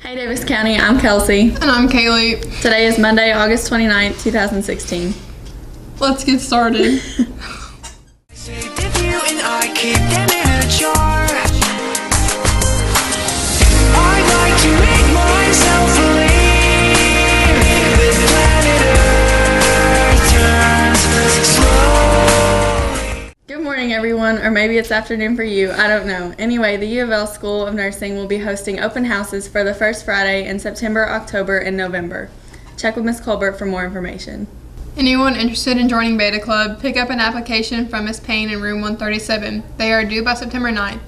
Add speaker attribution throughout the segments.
Speaker 1: Hey Daviess County, I'm Kelsey.
Speaker 2: And I'm Kaylee.
Speaker 1: Today is Monday, August 29th, 2016.
Speaker 2: Let's get started.
Speaker 1: Good morning everyone, or maybe it's afternoon for you, I don't know. Anyway, the U of L School of Nursing will be hosting open houses for the first Friday in September, October, and November. Check with Ms. Colbert for more information.
Speaker 2: Anyone interested in joining Beta Club, pick up an application from Ms. Payne in room 137. They are due by September 9th.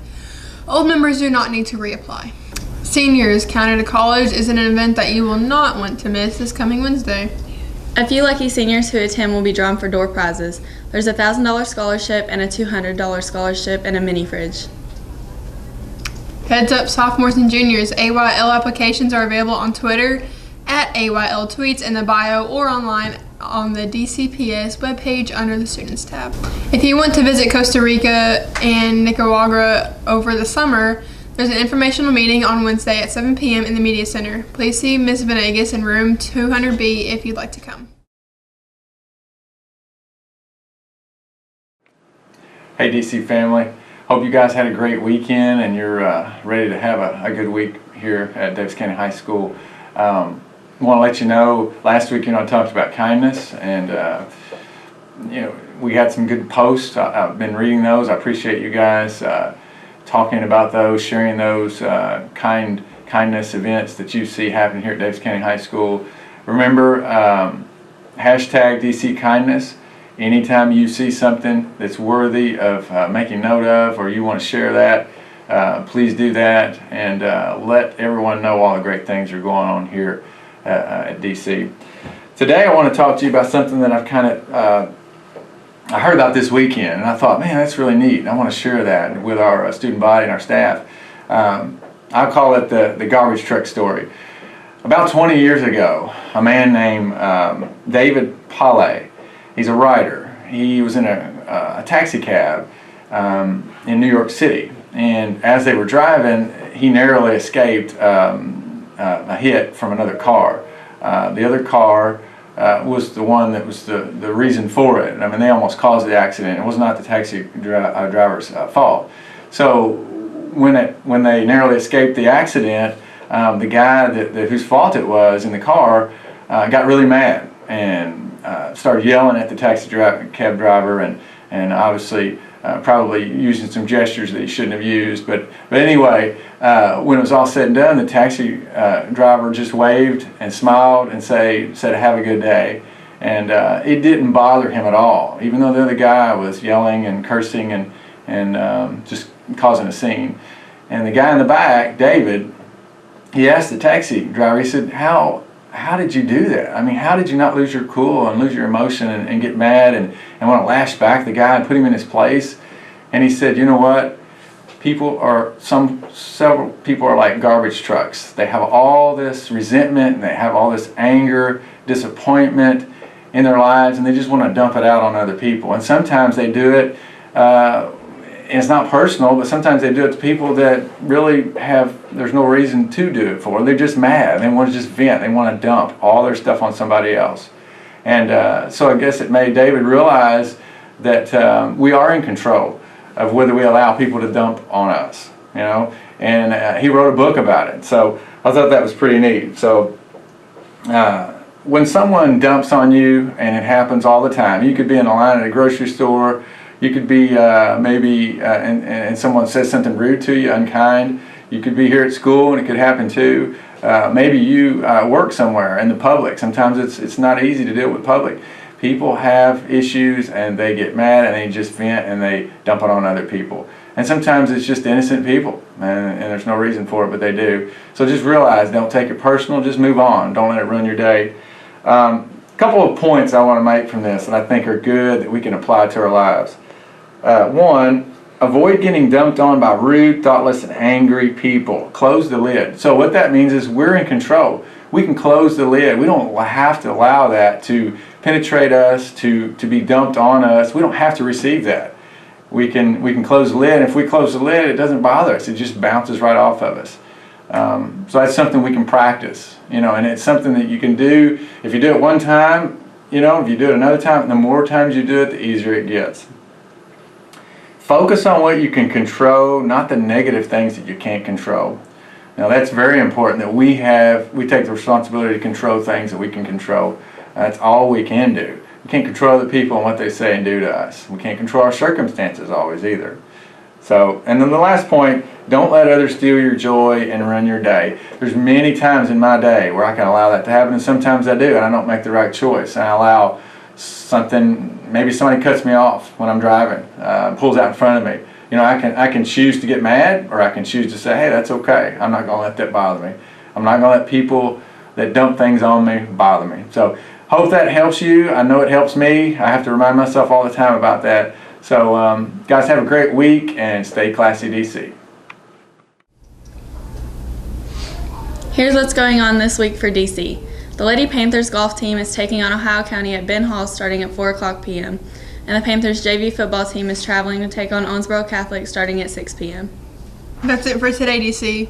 Speaker 2: Old members do not need to reapply. Seniors, County to College is an event that you will not want to miss this coming Wednesday.
Speaker 1: A few lucky seniors who attend will be drawn for door prizes. There's a $1,000 scholarship and a $200 scholarship and a mini fridge.
Speaker 2: Heads up, sophomores and juniors, AYL applications are available on Twitter at AYL Tweets in the bio or online on the DCPS webpage under the Students tab. If you want to visit Costa Rica and Nicaragua over the summer, there's an informational meeting on Wednesday at 7 p.m. in the Media Center. Please see Ms. Venegas in room 200B if you'd like to come.
Speaker 3: Hey DC family, hope you guys had a great weekend and you're ready to have a good week here at Daviess County High School. I want to let you know, last week I talked about kindness, and we got some good posts. I've been reading those. I appreciate you guys talking about those, sharing those kindness events that you see happening here at Daviess County High School. Remember, hashtag DC Kindness. Anytime you see something that's worthy of making note of, or you want to share that, please do that, and let everyone know all the great things that are going on here at DC. Today I want to talk to you about something that I've I heard about this weekend, and I thought, man, that's really neat. I want to share that with our student body and our staff. I call it the garbage truck story. About 20 years ago, a man named David Pale, he's a writer. He was in a taxi cab in New York City, and as they were driving, he narrowly escaped a hit from another car. The other car was the one that was the reason for it. I mean, they almost caused the accident. It was not the taxi driver's fault. So when they narrowly escaped the accident, the guy whose fault it was in the car got really mad and started yelling at the cab driver, and obviously probably using some gestures that he shouldn't have used. But anyway, when it was all said and done, the taxi driver just waved and smiled and said have a good day, and it didn't bother him at all, even though the other guy was yelling and cursing and just causing a scene. And the guy in the back, David, he asked the taxi driver, he said, how did you do that? I mean, how did you not lose your cool and lose your emotion and get mad and want to lash back the guy and put him in his place? And he said, you know what? Several people are like garbage trucks. They have all this resentment and they have all this anger, disappointment in their lives, and they just want to dump it out on other people. And sometimes they do it, and it's not personal, but sometimes they do it to people that really there's no reason to do it for. They're just mad. They want to just vent. They want to dump all their stuff on somebody else. And so I guess it made David realize that we are in control of whether we allow people to dump on us, and he wrote a book about it. So I thought that was pretty neat. So when someone dumps on you, and it happens all the time, you could be in a line at a grocery store, you could be and someone says something rude to you, unkind. You could be here at school and it could happen too. Maybe you work somewhere in the public. Sometimes it's not easy to deal with public. People have issues and they get mad and they just vent and they dump it on other people. And sometimes it's just innocent people and there's no reason for it, but they do. So just realize, don't take it personal, just move on. Don't let it ruin your day. Couple of points I want to make from this that I think are good that we can apply to our lives. One, avoid getting dumped on by rude, thoughtless, and angry people. Close the lid. So what that means is we're in control. We can close the lid. We don't have to allow that to penetrate us, to be dumped on us. We don't have to receive that. We can close the lid. If we close the lid, it doesn't bother us. It just bounces right off of us. So that's something we can practice, and it's something that you can do. If you do it one time, if you do it another time, the more times you do it, the easier it gets. Focus on what you can control, not the negative things that you can't control. Now that's very important, that we take the responsibility to control things that we can control. That's all we can do. We can't control other people and what they say and do to us. We can't control our circumstances always either. So, and then the last point, don't let others steal your joy and run your day. There's many times in my day where I can allow that to happen, and sometimes I do, and I don't make the right choice. And I allow something, maybe somebody cuts me off when I'm driving, pulls out in front of me. I can choose to get mad, or I can choose to say, hey, that's okay. I'm not going to let that bother me. I'm not going to let people that dump things on me bother me. So, hope that helps you. I know it helps me. I have to remind myself all the time about that. So, guys, have a great week and stay classy, DC.
Speaker 1: Here's what's going on this week for DC. The Lady Panthers golf team is taking on Ohio County at Ben Hall starting at 4 o'clock p.m. And the Panthers JV football team is traveling to take on Owensboro Catholic starting at 6 p.m.
Speaker 2: That's it for today, DC.